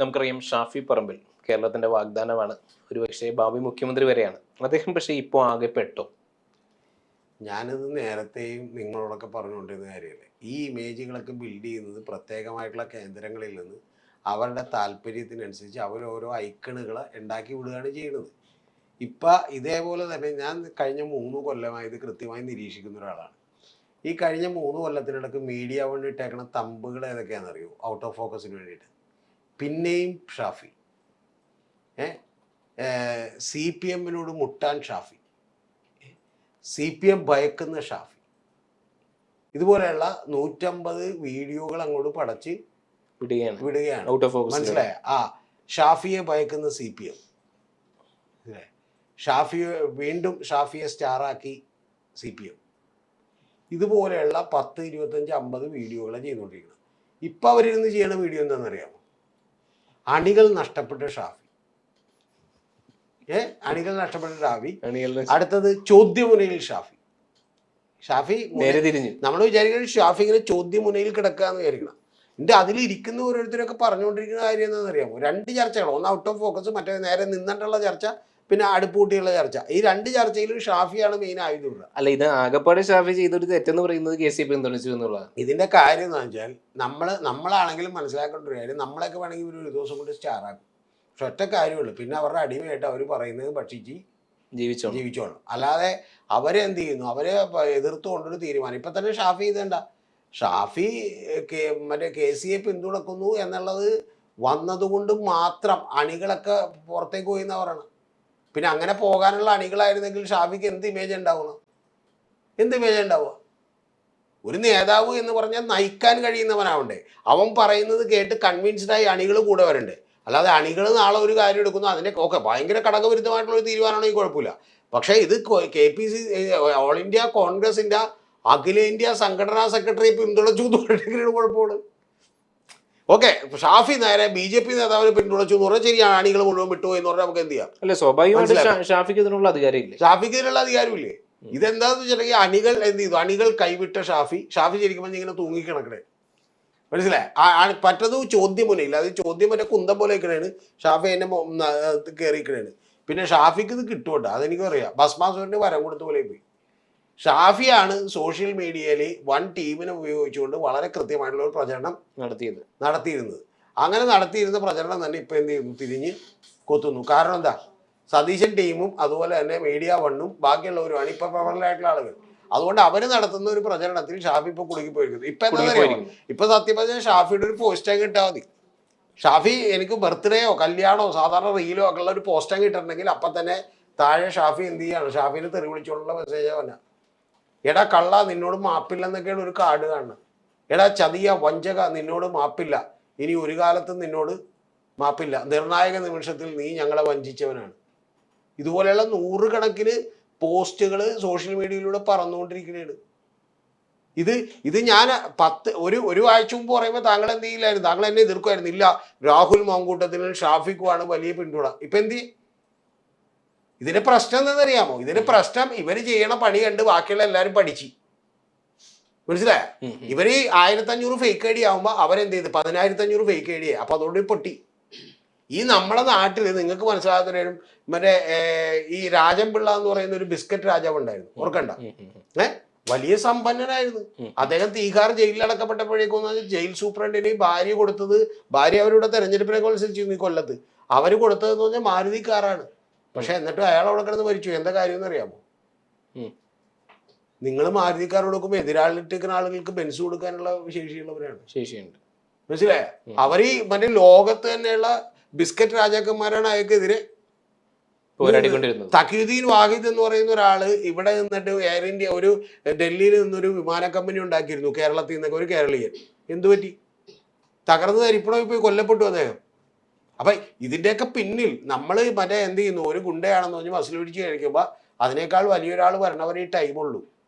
നമുക്കറിയാം ഷാഫി പറമ്പിൽ കേരളത്തിന്റെ വാഗ്ദാനമാണ്, ഒരുപക്ഷെ ഭാവി മുഖ്യമന്ത്രി വരെയാണ് അദ്ദേഹം. പക്ഷേ ഇപ്പോൾ ആകെ പെട്ടോ? ഞാനിത് നേരത്തെയും നിങ്ങളോടൊക്കെ പറഞ്ഞുകൊണ്ടിരുന്ന കാര്യമല്ലേ, ഈ ഇമേജുകളൊക്കെ ബിൽഡ് ചെയ്യുന്നത് പ്രത്യേകമായിട്ടുള്ള കേന്ദ്രങ്ങളിൽ നിന്ന് അവരുടെ താല്പര്യത്തിനനുസരിച്ച് അവർ ഓരോ ഐക്കണുകൾ ഉണ്ടാക്കി വിടുകയാണ് ചെയ്യുന്നത്. ഇപ്പം ഇതേപോലെ തന്നെ ഞാൻ കഴിഞ്ഞ 3 കൊല്ലമായി ഇത് കൃത്യമായി നിരീക്ഷിക്കുന്ന ഒരാളാണ്. ഈ കഴിഞ്ഞ 3 കൊല്ലത്തിനിടയ്ക്ക് മീഡിയ വൺ ഇട്ടേക്കണ തമ്പുകൾ ഏതൊക്കെയാണെന്നറിയോ? ഔട്ട് ഓഫ് ഫോക്കസിന് വേണ്ടിയിട്ട് പിന്നെയും ഷാഫി, CPM മുട്ടാൻ ഷാഫി, CPM ഭയക്കുന്ന ഷാഫി, ഇതുപോലെയുള്ള 150 വീഡിയോകൾ അങ്ങോട്ട് പടച്ച് വിടുകയാണ്. മനസ്സിലായ? ഷാഫിയെ ഭയക്കുന്ന CPM, ഷാഫിയെ വീണ്ടും ഷാഫിയെ സ്റ്റാറാക്കി CPM. ഇതുപോലെയുള്ള 10, 25, 50 വീഡിയോകളാണ് ചെയ്തുകൊണ്ടിരിക്കുന്നത്. ഇപ്പം അവരിരുന്ന് ചെയ്യണ വീഡിയോ എന്താണെന്നറിയാമോ? അണികൾ നഷ്ടപ്പെട്ട ഷാഫി, അണികൾ നഷ്ടപ്പെട്ട ഷാഫി. അടുത്തത് ചോദ്യമുനയിൽ ഷാഫി. ഷാഫി നമ്മൾ വിചാരിക്കുന്നത് ഷാഫി ഇങ്ങനെ ചോദ്യമുനയിൽ കിടക്കുക എന്ന് വിചാരിക്കണം. എന്നിട്ട് അതിലിരിക്കുന്ന ഓരോരുത്തരൊക്കെ പറഞ്ഞുകൊണ്ടിരിക്കുന്ന കാര്യം എന്താണെന്ന് അറിയാമോ? 2 ചർച്ചകൾ, ഒന്ന് ഔട്ട് ഓഫ് ഫോക്കസ്, മറ്റേ നേരെ നിന്നിട്ടുള്ള ചർച്ച, പിന്നെ അടുപ്പൂട്ടിയുള്ള ചർച്ച. ഈ 2 ചർച്ചയിലും ഷാഫിയാണ് മെയിൻ ആയതുള്ളത്. അല്ല, ഇത് ആകപ്പാടെ ഷാഫി ചെയ്തൊരു തെറ്റെന്ന് പറയുന്നത് KCP പിന്തുണച്ചു എന്നുള്ളതാണ്. ഇതിന്റെ കാര്യം എന്ന് വെച്ചാൽ നമ്മളാണെങ്കിലും മനസ്സിലാക്കേണ്ട ഒരു കാര്യം, നമ്മളൊക്കെ വേണമെങ്കിൽ ഒരു ദിവസം കൊണ്ട് സ്റ്റാറാക്കും. പക്ഷെ ഒറ്റ കാര്യമുള്ളൂ, പിന്നെ അവരുടെ അടിമയായിട്ട് അവർ പറയുന്നത് ഭക്ഷിച്ച് ജീവിച്ചോളൂ. അല്ലാതെ അവരെന്ത് ചെയ്യുന്നു? അവരെ എതിർത്തുകൊണ്ടൊരു തീരുമാനം. ഇപ്പം തന്നെ ഷാഫി ഇതേണ്ട, ഷാഫി മറ്റേ KCയെ പിന്തുണക്കുന്നു എന്നുള്ളത് വന്നതുകൊണ്ട് മാത്രം അണികളൊക്കെ പുറത്തേക്ക് പോയിന്നവരാണ്. പിന്നെ അങ്ങനെ പോകാനുള്ള അണികളായിരുന്നെങ്കിൽ ഷാഫിക്ക് എന്ത് ഇമേജ് ഉണ്ടാവുക? ഒരു നേതാവ് എന്ന് പറഞ്ഞാൽ നയിക്കാൻ കഴിയുന്നവനാവണ്ടേ? അവൻ പറയുന്നത് കേട്ട് കൺവിൻസ്ഡായി അണികൾ കൂടെ വരണ്ടേ? അല്ലാതെ അണികൾ നാളെ ഒരു കാര്യം എടുക്കുന്നു, അതിൻ്റെ ഭയങ്കര ഘടകവിരുദ്ധമായിട്ടുള്ളൊരു തീരുമാനമാണെങ്കിൽ കുഴപ്പമില്ല. പക്ഷേ ഇത് KPC ഓൾ ഇന്ത്യ കോൺഗ്രസിൻ്റെ അഖിലേന്ത്യാ സംഘടനാ സെക്രട്ടറി പിന്തുണച്ചു എന്ന് പറഞ്ഞിട്ട് കുഴപ്പമാണ്. ഷാഫി നേരെ BJP നേതാവിനെ പിന്തുണച്ചു എന്ന് പറഞ്ഞാൽ ശരിയാണ്, അണികൾ മുഴുവൻ വിട്ടുപോയി എന്ന് പറഞ്ഞാൽ നമുക്ക് എന്ത് ചെയ്യാം? അല്ലെ, സ്വാഭാവികമായിട്ട് ഷാഫിക്ക് ഇതിനുള്ള അധികാരമില്ലേ? ഇതെന്താന്ന് വെച്ചിട്ടുണ്ടെങ്കിൽ അണികൾ എന്ത് ചെയ്തു? അണികൾ കൈവിട്ട ഷാഫി ശരിക്കും ഇങ്ങനെ തൂങ്ങിക്കിടക്കണേ. മനസ്സിലായി? പറ്റത് ചോദ്യമുനയില്ല, അത് ചോദ്യം മറ്റേ കുന്തം പോലെ ഇരിക്കണേണ്. ഷാഫി എന്നെ കയറിയിരിക്കണേണ്. പിന്നെ ഷാഫിക്ക് ഇത് കിട്ടുമോ? അതെനിക്കും അറിയാം. ഭസ്മാസുരന് വരം കൊടുത്ത പോലെ പോയി. ഷാഫിയാണ് സോഷ്യൽ മീഡിയയിൽ വൺ ടീമിനെ ഉപയോഗിച്ചുകൊണ്ട് വളരെ കൃത്യമായിട്ടുള്ള ഒരു പ്രചരണം നടത്തിയിരുന്നത്. അങ്ങനെ നടത്തിയിരുന്ന പ്രചരണം തന്നെ ഇപ്പം എന്ത് ചെയ്യുന്നു? തിരിഞ്ഞ് കൊത്തുന്നു. കാരണം എന്താ? സതീശൻ ടീമും അതുപോലെ തന്നെ മീഡിയ വണ്ണും ബാക്കിയുള്ളവരുമാണ് ഇപ്പം പ്രബലരായിട്ടുള്ള ആളുകൾ. അതുകൊണ്ട് അവർ നടത്തുന്ന ഒരു പ്രചരണത്തിൽ ഷാഫി ഇപ്പം കുടുങ്ങിപ്പോയിരിക്കുന്നു. ഇപ്പം എന്താ പറയുക? ഇപ്പം സത്യം പറഞ്ഞാൽ ഷാഫിയുടെ ഒരു പോസ്റ്റാಗಿ ഇട്ടാൽ മതി. ഷാഫി എനിക്ക് ബർത്ത്ഡേയോ കല്യാണമോ സാധാരണ റീലോ ഒക്കെ ഉള്ള ഒരു പോസ്റ്റാಗಿ ഇട്ടിട്ടുണ്ടെങ്കിൽ അപ്പം തന്നെ താഴെ ഷാഫി എന്ത് ചെയ്യാണ്? ഷാഫിനെ തെറി വിളിച്ചുകൊണ്ടുള്ള മെസ്സേജാണ് പറഞ്ഞാൽ, എടാ കള്ള നിന്നോട് മാപ്പില്ലെന്നൊക്കെയാണ് ഒരു കാർഡ് കാണുന്നത്. എടാ ചതിയ വഞ്ചക നിന്നോട് മാപ്പില്ല, ഇനി ഒരു കാലത്തും നിന്നോട് മാപ്പില്ല, നിർണായക നിമിഷത്തിൽ നീ ഞങ്ങളെ വഞ്ചിച്ചവനാണ്. ഇതുപോലെയുള്ള 100 കണക്കിന് പോസ്റ്റുകൾ സോഷ്യൽ മീഡിയയിലൂടെ പറന്നുകൊണ്ടിരിക്കുകയാണ്. ഇത് ഞാൻ ഒരു ആഴ്ച മുമ്പ് പറയുമ്പോൾ താങ്കൾ എന്ത് ചെയ്യില്ലായിരുന്നു? താങ്കൾ എന്നെ എതിർക്കുമായിരുന്നു. ഇല്ല, രാഹുൽ മാങ്കൂട്ടത്തിനും ഷാഫിക്കുമാണ് വലിയ പിന്തുണ. ഇപ്പം എന്ത്? ഇതിന്റെ പ്രശ്നം എന്താണെന്നറിയാമോ? ഇതിന്റെ പ്രശ്നം ഇവർ ചെയ്യണ പണി കണ്ട് ബാക്കിയുള്ള എല്ലാവരും പഠിച്ചു. മനസ്സിലായ? ഇവര് 1500 ഫേക്ക് ID ആകുമ്പോൾ അവരെന്ത് ചെയ്ത് 10500 ഫേക്ക് ID. അപ്പൊ അതുകൊണ്ട് പൊട്ടി. ഈ നമ്മുടെ നാട്ടിൽ നിങ്ങൾക്ക് മനസ്സിലാകാത്തവരും മറ്റേ ഈ രാജൻപിള്ള എന്ന് പറയുന്ന ഒരു ബിസ്ക്കറ്റ് രാജാവ് ഉണ്ടായിരുന്നു, ഓർക്കണ്ട? വലിയ സമ്പന്നനായിരുന്നു അദ്ദേഹം. തീഹാർ ജയിലിൽ അടക്കപ്പെട്ടപ്പോഴേക്കും ജയിൽ സൂപ്രണ്ടിന് ഭാര്യ കൊടുത്തത്, ഭാര്യ അവരുടെ തെരഞ്ഞെടുപ്പിനെ മത്സരിച്ചിരുന്നു ഈ കൊല്ലത്ത്, അവർ കൊടുത്തതെന്ന് പറഞ്ഞാൽ മാരുതി കാറാണ്. പക്ഷെ എന്നിട്ട് അയാൾ അവിടെ കിടന്ന് മരിച്ചു. എന്താ കാര്യം എന്ന് അറിയാമോ? നിങ്ങൾ മാരുതിക്കാർ കൊടുക്കുമ്പോൾ എതിരാളിട്ടിരിക്കുന്ന ആളുകൾക്ക് ബെൻസ് കൊടുക്കാനുള്ള ശേഷിയുണ്ട്. മനസ്സിലായ? അവർ ഈ മറ്റേ ലോകത്ത് തന്നെയുള്ള ബിസ്ക്കറ്റ് രാജാക്കന്മാരാണ് അയാൾക്കെതിരെ. തഖീദ്ദീൻ വാഹിദ് എന്ന് പറയുന്ന ഒരാള് ഇവിടെ നിന്നിട്ട് എയർ ഇന്ത്യ ഒരു ഡൽഹിയിൽ നിന്നൊരു വിമാന കമ്പനി ഉണ്ടാക്കിയിരുന്നു, കേരളത്തിൽ നിന്നൊക്കെ ഒരു കേരളീയൻ. എന്തു പറ്റി? തകർന്ന് തരിപ്പണമായി പോയി കൊല്ലപ്പെട്ടു അദ്ദേഹം. അപ്പം ഇതിൻ്റെയൊക്കെ പിന്നിൽ നമ്മൾ മറ്റേ എന്ത് ചെയ്യുന്നു? ഒരു ഗുണ്ടയാണെന്ന് പറഞ്ഞ് മസിൽ പിടിച്ച് കഴിക്കുമ്പോൾ അതിനേക്കാൾ വലിയൊരാൾ വരണവരെ ഈ ടൈമുള്ളൂ.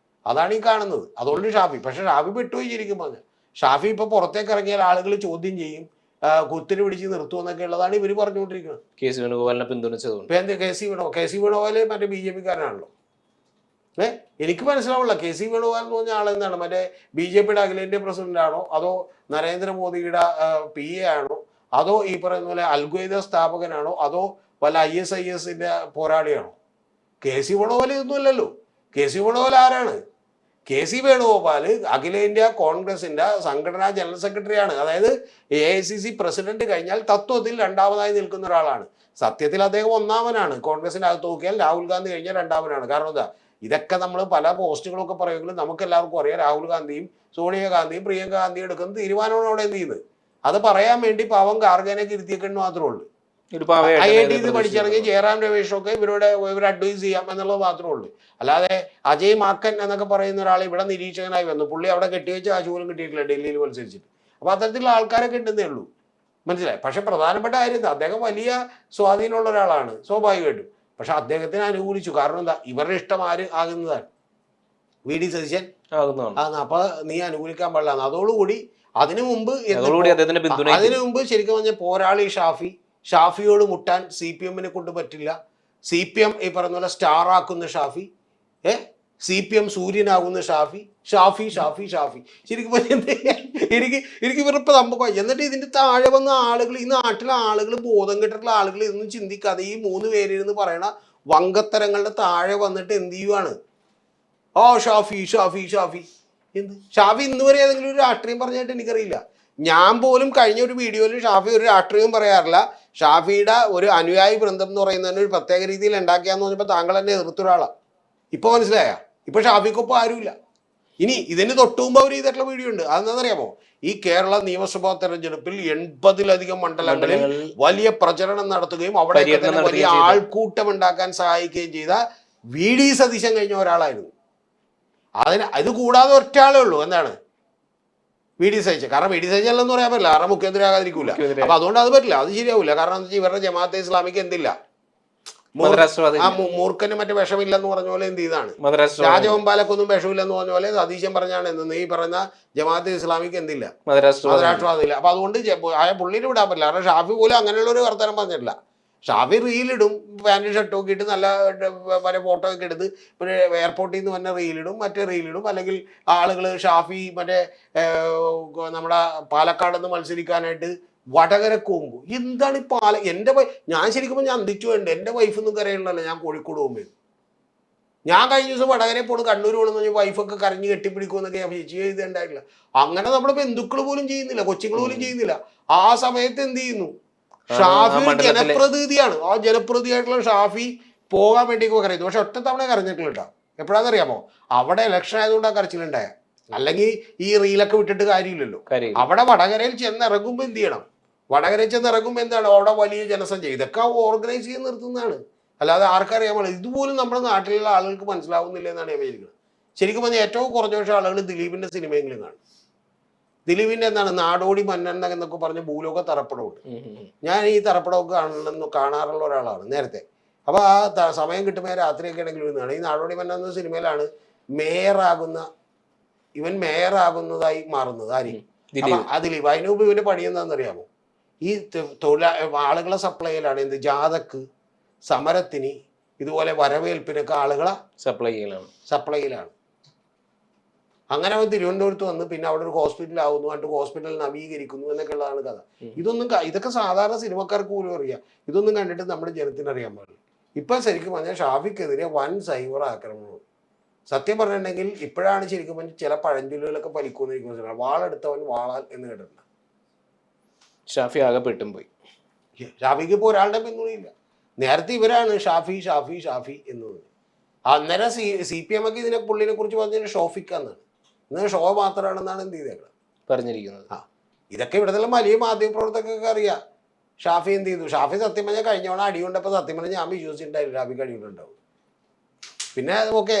അതാണ് ഈ കാണുന്നത്. അതുകൊണ്ട് ഷാഫി, പക്ഷെ ഷാഫി പെട്ടുപോയി ശരിക്കും പറഞ്ഞാൽ. ഷാഫി ഇപ്പോൾ പുറത്തേക്ക് ഇറങ്ങിയാൽ ആളുകൾ ചോദ്യം ചെയ്യും, കുത്തിരി പിടിച്ച് നിർത്തുമെന്നൊക്കെ ഉള്ളതാണ് ഇവർ പറഞ്ഞുകൊണ്ടിരിക്കുന്നത്. KC വേണുഗോപാലിനെ പിന്തുണച്ചതുകൊണ്ട്. ഇപ്പം എന്ത് KC വേണുഗോപാൽ മറ്റേ BJP കാരനാണല്ലോ. എനിക്ക് മനസ്സിലാവുള്ള KC വേണുഗോപാൽ എന്ന് പറഞ്ഞ ആളെന്താണ്? മറ്റേ BJPയുടെ അഖിലേന്ത്യാ പ്രസിഡന്റ് ആണോ അതോ നരേന്ദ്രമോദിയുടെ PA ആണോ അതോ ഈ പറയുന്ന പോലെ അൽഖ്വയ്ദ സ്ഥാപകനാണോ, അതോ വല്ല ISISന്റെ പോരാളിയാണോ? KC വേണുഗോപാൽ ഇതൊന്നും അല്ലല്ലോ. KC വേണുഗോപാൽ ആരാണ്? KC വേണുഗോപാൽ അഖിലേന്ത്യാ കോൺഗ്രസിന്റെ സംഘടനാ ജനറൽ സെക്രട്ടറിയാണ്. അതായത് AICC പ്രസിഡന്റ് കഴിഞ്ഞാൽ തത്വത്തിൽ രണ്ടാമതായി നിൽക്കുന്ന ഒരാളാണ്. സത്യത്തിൽ അദ്ദേഹം ഒന്നാമനാണ്. കോൺഗ്രസിന്റെ അകത്ത് നോക്കിയാൽ രാഹുൽ ഗാന്ധി കഴിഞ്ഞാൽ രണ്ടാമനാണ്. കാരണം എന്താ, ഇതൊക്കെ നമ്മൾ പല പോസ്റ്റുകളൊക്കെ പറയുമെങ്കിലും നമുക്ക് എല്ലാവർക്കും അറിയാം രാഹുൽ ഗാന്ധിയും സോണിയാഗാന്ധിയും പ്രിയങ്ക ഗാന്ധിയും എടുക്കുന്ന തീരുമാനമാണ് അവിടെ എന്ത് ചെയ്യുന്നത്. അത് പറയാൻ വേണ്ടി പാവം ഖാർഗേനെ ഇരുത്തിയേക്കെന്ന് മാത്രമേ ഉള്ളൂ. IIT പഠിച്ചിറങ്ങി ജയറാം രമേശൊക്കെ ഇവർ അഡ്വൈസ് ചെയ്യാം എന്നുള്ളത് മാത്രമേ ഉള്ളൂ. അല്ലാതെ അജയ് മാക്കൻ എന്നൊക്കെ പറയുന്ന ഒരാൾ ഇവിടെ നിരീക്ഷകനായി വന്നു. പുള്ളി അവിടെ കെട്ടിവെച്ച് കാശ് പോലും കിട്ടിയിട്ടില്ല ഡൽഹിയിൽ മത്സരിച്ചിട്ട്. അപ്പൊ അത്തരത്തിലുള്ള ആൾക്കാരെ കിട്ടുന്നേ ഉള്ളൂ, മനസ്സിലായി. പക്ഷെ പ്രധാനപ്പെട്ട കാര്യം അദ്ദേഹം വലിയ സ്വാധീനമുള്ള ഒരാളാണ് സ്വാഭാവികമായിട്ടും. പക്ഷെ അദ്ദേഹത്തിനെ അനുകൂലിച്ചു. കാരണം എന്താ, ഇവരുടെ ഇഷ്ടം ആര് ആകുന്നതാണ്? VD സതീശൻ ആകുന്നതാണ്. അപ്പൊ നീ അനുകൂലിക്കാൻ പാടില്ല. അതോടുകൂടി അതിനു മുമ്പ് ശരിക്കും പറഞ്ഞ പോരാളി ഷാഫിയോട് മുട്ടാൻ CPM കൊണ്ട് പറ്റില്ല. CPM ഈ പറഞ്ഞ പോലെ സ്റ്റാർ ആക്കുന്ന ഷാഫി, CPM സൂര്യനാകുന്ന ഷാഫി. ശരിക്കും എനിക്ക് ഇവരിപ്പോ നമുക്ക്. എന്നിട്ട് ഇതിന്റെ താഴെ വന്ന ആളുകൾ, ഈ നാട്ടിലെ ആളുകൾ, ബോധം കെട്ടിട്ടുള്ള ആളുകൾ ഇതൊന്നും ചിന്തിക്കാതെ ഈ 3 പേരിരുന്ന് പറയണ വങ്കത്തരങ്ങളുടെ താഴെ വന്നിട്ട് എന്ത് ചെയ്യുവാണ്? ഷാഫി എന്ത് ഷാഫി ഇന്ന് വരെ ഏതെങ്കിലും ഒരു രാഷ്ട്രീയം പറഞ്ഞായിട്ട് എനിക്കറിയില്ല. ഞാൻ പോലും കഴിഞ്ഞ ഒരു വീഡിയോയിൽ ഷാഫി ഒരു രാഷ്ട്രീയവും പറയാറില്ല. ഷാഫിയുടെ ഒരു അനുയായി വൃന്ദം എന്ന് പറയുന്നതിന് ഒരു പ്രത്യേക രീതിയിൽ ഉണ്ടാക്കിയാന്ന് പറഞ്ഞപ്പോൾ താങ്കൾ തന്നെ എതിർത്തൊരാളാണ്. ഇപ്പൊ മനസ്സിലായ? ഇപ്പൊ ഷാഫിക്കൊപ്പം ആരുമില്ല. ഇനി ഇതിന് തൊട്ടുമുമ്പ് അവർ ചെയ്തിട്ടുള്ള വീഡിയോ ഉണ്ട്. അതെന്താണെന്നറിയാമോ? ഈ കേരള നിയമസഭാ തെരഞ്ഞെടുപ്പിൽ 80-ലധികം മണ്ഡലങ്ങളിൽ വലിയ പ്രചരണം നടത്തുകയും അവിടെ വലിയ ആൾക്കൂട്ടം ഉണ്ടാക്കാൻ സഹായിക്കുകയും ചെയ്ത VD സതീശൻ കഴിഞ്ഞ ഒരാളായിരുന്നു. ഇത് കൂടാതെ ഒറ്റ ആളേ ഉള്ളൂ. എന്താണ്? VD സതീശൻ. കാരണം VD സതീശൻ അല്ലെന്ന് പറയാൻ പറ്റില്ല, കാരണം മുഖ്യമന്ത്രി ആകാതിരിക്കൂല. അപ്പൊ അതുകൊണ്ട് അത് പറ്റില്ല, അത് ശരിയാവില്ല. കാരണം എന്താ വെച്ചാൽ ഇവരുടെ ജമാഅത്തെ ഇസ്ലാമിക്ക് എന്തില്ല, മൂർഖന് മറ്റേ വിഷമില്ലെന്ന് പറഞ്ഞ പോലെ എന്ത് ചെയ്താണ്, രാജവമ്പാലക്കൊന്നും വിഷമില്ലെന്ന് പറഞ്ഞ പോലെ സതീശൻ പറഞ്ഞാണ് എന്തെന്ന് ഈ പറയുന്ന ജമാഅത്തെ ഇസ്ലാമിക്ക് എന്തില്ല, മതരാഷ്ട്രവാദില്ല. അപ്പൊ അതുകൊണ്ട് പുള്ളിയിൽ വിടാൻ പറ്റില്ല. കാരണം ഷാഫി പോലും അങ്ങനെയുള്ള ഒരു വർത്തമാനം പറഞ്ഞിട്ടില്ല. ഷാഫി റീലിടും, പാൻറ് ഷർട്ടും ഒക്കെ ഇട്ട് നല്ല മറ്റേ ഫോട്ടോ ഒക്കെ എടുത്ത് പിന്നെ എയർപോർട്ടിൽ നിന്ന് തന്നെ റീലിടും, മറ്റേ റീലിടും. അല്ലെങ്കിൽ ആളുകൾ ഷാഫി മറ്റേ നമ്മുടെ പാലക്കാട് നിന്ന് മത്സരിക്കാനായിട്ട് വടകരക്ക് പോകുമ്പോൾ എന്താണ് ഈ ഞാൻ ശരിക്കും ഞാൻ അന്തിച്ചു വേണ്ട, എൻ്റെ വൈഫൊന്നും കരയുള്ളല്ലോ. ഞാൻ കോഴിക്കോട് പോകുമ്പോൾ ഞാൻ കഴിഞ്ഞ ദിവസം വടകരെ പോണ്, കണ്ണൂർ പോകണമെന്ന് പറഞ്ഞാൽ വൈഫൊക്കെ കരഞ്ഞ് കെട്ടിപ്പിടിക്കുമെന്നൊക്കെ ഞാൻ ചെയ്തിട്ടുണ്ടായിട്ടില്ല. അങ്ങനെ നമ്മുടെ ബന്ധുക്കൾ പോലും ചെയ്യുന്നില്ല, കൊച്ചുങ്ങൾ പോലും ചെയ്യുന്നില്ല. ആ സമയത്ത് എന്ത് ചെയ്യുന്നു, ഷാഫി ഒരു ജനപ്രതിനിധിയാണ്. ആ ജനപ്രതിനിധിയായിട്ടുള്ള ഷാഫി പോകാൻ വേണ്ടി കരയുന്നു. പക്ഷെ ഒറ്റ തവണ കരഞ്ഞിട്ടുള്ള കേട്ടോ. എപ്പോഴാണെന്നറിയാമോ? അവിടെ ഇലക്ഷൻ ആയതുകൊണ്ടാണ് കരച്ചിലുണ്ടായ. അല്ലെങ്കിൽ ഈ റീലൊക്കെ വിട്ടിട്ട് കാര്യമില്ലല്ലോ. അവിടെ വടകരയിൽ ചെന്നിറങ്ങുമ്പോൾ എന്ത് ചെയ്യണം? വടകരയിൽ ചെന്നിറങ്ങുമ്പോൾ എന്താണ്, അവിടെ വലിയ ജനസംഖ്യ. ഇതൊക്കെ ഓർഗനൈസ് ചെയ്ത് നിർത്തുന്നതാണ്. അല്ലാതെ ആർക്കറിയാൻ പാടില്ല. ഇതുപോലും നമ്മുടെ നാട്ടിലുള്ള ആളുകൾക്ക് മനസ്സിലാവുന്നില്ല എന്നാണ് ഞാൻ വിചാരിക്കുന്നത്. ശരിക്കും പറഞ്ഞാൽ ഏറ്റവും കുറഞ്ഞ പക്ഷേ ആളുകൾ ദിലീപിന്റെ സിനിമയെങ്കിലും കാണും. ദിലീപിന്റെ എന്താണ് നാടോടി മന്നൻ എന്നൊക്കെ പറഞ്ഞ് ഭൂലോക തറപ്പടമുണ്ട്. ഞാൻ ഈ തറപ്പടമൊക്കെ കാണാറുള്ള ഒരാളാണ് നേരത്തെ. അപ്പൊ ആ സമയം കിട്ടുമ്പോൾ രാത്രിയൊക്കെ ആണെങ്കിലും ഇരുന്നാണ്. ഈ നാടോടി മന്നൻ എന്ന സിനിമയിലാണ് ഇവൻ മേയറാകുന്നതായി മാറുന്നത്. അപ്പൊ ആ ദിലീപ്. അതിനു മുമ്പ് ഇവന്റെ പണി എന്താണെന്നറിയാമോ? ഈ ആളുകളെ സപ്ലൈ ചെയ്യലാണ്. എന്ത് ജാഥക്ക്, സമരത്തിന്, ഇതുപോലെ വരവേൽപ്പിനൊക്കെ ആളുകളെ സപ്ലൈ ചെയ്യലാണ്. അങ്ങനെ അവൻ തിരുവനന്തപുരത്ത് വന്ന് പിന്നെ അവിടെ ഒരു ഹോസ്പിറ്റലാവുന്നു, എന്നിട്ട് ഹോസ്പിറ്റൽ നവീകരിക്കുന്നു എന്നൊക്കെ ഉള്ളതാണ് കഥ. ഇതൊക്കെ സാധാരണ സിനിമക്കാർക്ക് പോലും അറിയാം. ഇതൊന്നും കണ്ടിട്ട് നമ്മുടെ ജനത്തിന് അറിയാൻ പാടില്ല. ഇപ്പൊ ശരിക്കും പറഞ്ഞാൽ ഷാഫിക്കെതിരെ വൻ സൈബർ ആക്രമണമാണ്. സത്യം പറഞ്ഞിട്ടുണ്ടെങ്കിൽ ഇപ്പോഴാണ് ശരിക്കും പറഞ്ഞാൽ ചില പഴഞ്ചൊല്ലുകളൊക്കെ പലിക്കുമെന്ന് എനിക്ക് മനസ്സിലാവും. വാളെടുത്തവൻ വാളാൽ എന്ന് കേട്ടിട്ടുണ്ട്. ഷാഫി ആകെ പെട്ടും പോയി. ഷാഫിക്ക് ഇപ്പോൾ ഒരാളുടെ പിന്തുണയില്ല. നേരത്തെ ഇവരാണ് ഷാഫി എന്നത്. അന്നേരം CPM ഒക്കെ ഇതിനെ പുള്ളിനെ കുറിച്ച് പറഞ്ഞാൽ ഷോഫിക്കാന്നാണ്. ഇന്ന് ഷോ മാത്രമാണെന്നാണ് എന്ത് ചെയ്തേക്കുന്നത് പറഞ്ഞിരിക്കുന്നത്. ഇതൊക്കെ ഇവിടുത്തെ വലിയ മാധ്യമപ്രവർത്തകർക്ക് അറിയാം. ഷാഫി എന്ത് ചെയ്തു? ഷാഫി സത്യം പറഞ്ഞാൽ കഴിഞ്ഞോണം അടിയുണ്ടപ്പോൾ സത്യം പറഞ്ഞാൽ ഞാൻ വിശ്വസിച്ചിട്ടുണ്ടായിരുന്നു ഷാഫിക്ക് അടിയുണ്ടാവും. പിന്നെ ഓക്കെ,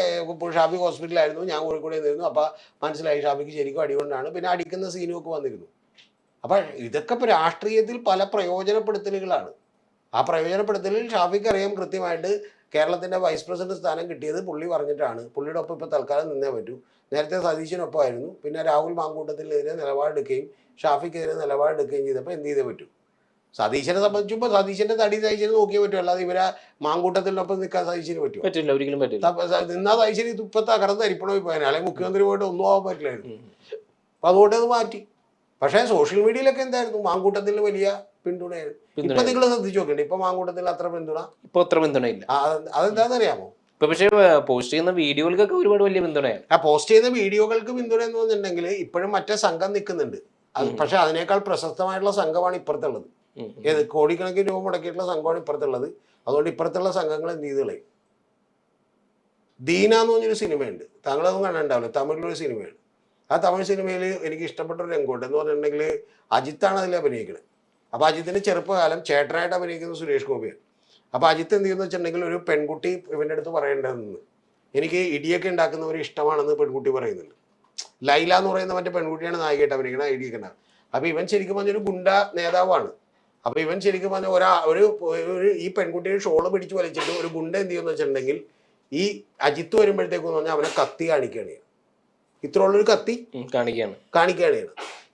ഷാഫി ഹോസ്പിറ്റലായിരുന്നു, ഞാൻ കോഴിക്കോട് നിന്നിരുന്നു. അപ്പം മനസ്സിലായി ഷാഫിക്ക് ശരിക്കും അടികൊണ്ടാണ്. പിന്നെ അടിക്കുന്ന സീനും ഒക്കെ വന്നിരുന്നു. അപ്പം ഇതൊക്കെ ഇപ്പോൾ രാഷ്ട്രീയത്തിൽ പല പ്രയോജനപ്പെടുത്തലുകളാണ്. ആ പ്രയോജനപ്പെടുത്തലിൽ ഷാഫിക്ക് അറിയാം കൃത്യമായിട്ട് കേരളത്തിൻ്റെ വൈസ് പ്രസിഡന്റ് സ്ഥാനം കിട്ടിയത് പുള്ളി പറഞ്ഞിട്ടാണ്. പുള്ളിയുടെ ഒപ്പം ഇപ്പോൾ തൽക്കാലം നിന്നേ പറ്റൂ. നേരത്തെ സതീശനൊപ്പമായിരുന്നു. പിന്നെ രാഹുൽ മാങ്കൂട്ടത്തിനെതിരെ നിലപാടെടുക്കുകയും ഷാഫിക്കെതിരെ നിലപാടെടുക്കുകയും ചെയ്തപ്പോൾ എന്ത് ചെയ്തേ പറ്റൂ? സതീശനെ സംബന്ധിച്ചപ്പോൾ സതീശന്റെ തടി സതീശന് നോക്കിയേ പറ്റും. അല്ലാതെ ഇവരെ മാങ്കൂട്ടത്തിനൊപ്പം നിൽക്കാൻ സതീശന് പറ്റില്ല, ഒരിക്കലും പറ്റില്ല. നിന്നാ സതീശന് ഇപ്പൊ തകർന്ന് തരിപ്പണമായി പോയാൽ, അല്ലെങ്കിൽ മുഖ്യമന്ത്രി പോയിട്ട് ഒന്നും ആവാൻ പറ്റില്ലായിരുന്നു. അപ്പൊ അതുകൊണ്ട് അത് മാറ്റി. പക്ഷേ സോഷ്യൽ മീഡിയയിലൊക്കെ എന്തായിരുന്നു, മാങ്കൂട്ടത്തിന് വലിയ പിന്തുണയാണ്. പിന്തുണ ഇപ്പൊ നിങ്ങൾ ശ്രദ്ധിച്ചു നോക്കണ്ടേ, ഇപ്പൊ മാങ്കൂട്ടത്തിൽ അത്ര പിന്തുണ ഇപ്പൊ അത്ര പിന്തുണയില്ല. അതെന്താണെന്ന് അറിയാമോ? ഇപ്പൊ പക്ഷേ പോസ്റ്റ് ചെയ്യുന്ന വീഡിയോകൾക്കൊക്കെ ഒരുപാട് വലിയ പിന്തുണയാണ്. ആ പോസ്റ്റ് ചെയ്യുന്ന വീഡിയോകൾക്ക് പിന്തുണ എന്ന് പറഞ്ഞിട്ടുണ്ടെങ്കിൽ ഇപ്പോഴും മറ്റേ സംഘം നിൽക്കുന്നുണ്ട്. പക്ഷെ അതിനേക്കാൾ പ്രശസ്തമായിട്ടുള്ള സംഘമാണ് ഇപ്പുറത്തുള്ളത്. ഏത് കോടിക്കണക്കിന് രൂപ മുടക്കിയിട്ടുള്ള സംഘമാണ് ഇപ്പുറത്തുള്ളത്. അതുകൊണ്ട് ഇപ്പുറത്തുള്ള സംഘങ്ങൾ എന്ത് ചെയ്ത് കളയും. ദീന എന്ന് പറഞ്ഞൊരു സിനിമയുണ്ട്, താങ്കളതൊന്നും കണ്ടിട്ടുണ്ടാവില്ല, തമിഴിലൊരു സിനിമയാണ്. ആ തമിഴ് സിനിമയിൽ എനിക്ക് ഇഷ്ടപ്പെട്ട ഒരു രംഗമുണ്ട്. എന്ന് പറഞ്ഞിട്ടുണ്ടെങ്കിൽ അജിത്താണ് അതിൽ അഭിനയിക്കുന്നത്. അപ്പോൾ അജിത്തിന്റെ ചെറുപ്പകാലം ചേട്ടനായിട്ട് അഭിനയിക്കുന്നത് സുരേഷ് ഗോപിയാണ്. അപ്പോൾ അജിത്ത് എന്ത് ചെയ്യുന്ന വെച്ചിട്ടുണ്ടെങ്കിൽ ഒരു പെൺകുട്ടി ഇവൻ്റെ അടുത്ത് പറയേണ്ടതെന്ന്, എനിക്ക് ഇടിയൊക്കെ ഉണ്ടാക്കുന്നവർ ഇഷ്ടമാണെന്ന് പെൺകുട്ടി പറയുന്നുണ്ട്. ലൈല എന്ന് പറയുന്ന മറ്റേ പെൺകുട്ടിയാണ് നായികയായിട്ട് അഭിനയിക്കുന്നത്, ഇടിയൊക്കെ ഉണ്ടാകും. അപ്പോൾ ഇവൻ ശരിക്കും പറഞ്ഞൊരു ഗുണ്ട നേതാവാണ്. അപ്പോൾ ഇവൻ ശരിക്കും പറഞ്ഞ ഈ പെൺകുട്ടിയെ ഷോള് പിടിച്ച് വലിച്ചിട്ട് ഒരു ഗുണ്ട എന്ത് ചെയ്യുമെന്ന് വെച്ചിട്ടുണ്ടെങ്കിൽ ഈ അജിത്ത് വരുമ്പോഴത്തേക്കെന്ന് പറഞ്ഞാൽ അവനെ കത്തി കാണിക്കുകയാണ്. ഇത്രയുള്ളൊരു കത്തി കാണിക്കുകയാണ്.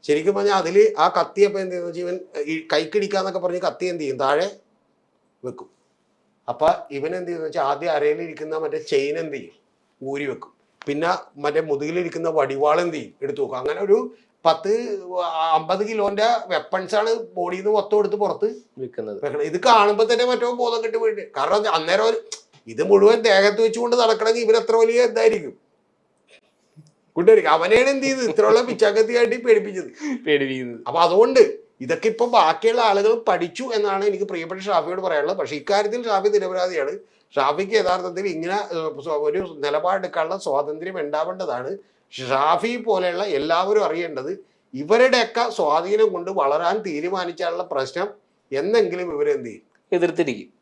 ശരിക്കും പറഞ്ഞാൽ അതിൽ ആ കത്തി അപ്പം എന്ത് ചെയ്യുന്ന വെച്ചാൽ ഇവൻ കൈക്കിടിക്കാന്നൊക്കെ പറഞ്ഞ് കത്തി എന്ത് ചെയ്യും, താഴെ വെക്കും. അപ്പം ഇവൻ എന്ത് ചെയ്യുന്ന വെച്ചാൽ ആദ്യം അരയിലിരിക്കുന്ന മറ്റേ ചെയിൻ എന്ത് ചെയ്യും, ഊരി വെക്കും. പിന്നെ മറ്റേ മുതുകിലിരിക്കുന്ന വടിവാൾ എന്ത് ചെയ്യും, എടുത്തു വെക്കും. അങ്ങനെ ഒരു 10-50 കിലോന്റെ വെപ്പൺസാണ് ബോഡിയിൽ നിന്ന് മൊത്തം എടുത്ത് പുറത്ത് വെക്കണം. ഇത് കാണുമ്പോൾ തന്നെ മറ്റോ ബോധം കെട്ട് പോയിട്ട്, കാരണം അന്നേരം ഇത് മുഴുവൻ ദേഹത്ത് വെച്ചുകൊണ്ട് നടക്കണമെങ്കിൽ ഇവൻ എത്ര വലിയ എന്തായിരിക്കും കൂട്ടുകാരിക്കും. അവനെയാണ് എന്ത് ചെയ്ത് ഇത്രയുള്ള പിച്ചാക്കത്തിയായിട്ട് പേടിപ്പിച്ചത്. അപ്പൊ അതുകൊണ്ട് ഇതൊക്കെ ഇപ്പൊ ബാക്കിയുള്ള ആളുകൾ പഠിച്ചു എന്നാണ് എനിക്ക് പ്രിയപ്പെട്ട ഷാഫിയോട് പറയാനുള്ളത്. പക്ഷെ ഇക്കാര്യത്തിൽ ഷാഫി നിരപരാധിയാണ്. ഷാഫിക്ക് യഥാർത്ഥത്തിൽ ഇങ്ങനെ ഒരു നിലപാടെടുക്കാനുള്ള സ്വാതന്ത്ര്യം ഉണ്ടാവേണ്ടതാണ്. ഷാഫി പോലെയുള്ള എല്ലാവരും അറിയേണ്ടത് ഇവരുടെയൊക്കെ സ്വാധീനം കൊണ്ട് വളരാൻ തീരുമാനിച്ചാലുള്ള പ്രശ്നം എന്നെങ്കിലും ഇവരെന്ത് ചെയ്യും, എതിർത്തിരിക്കും.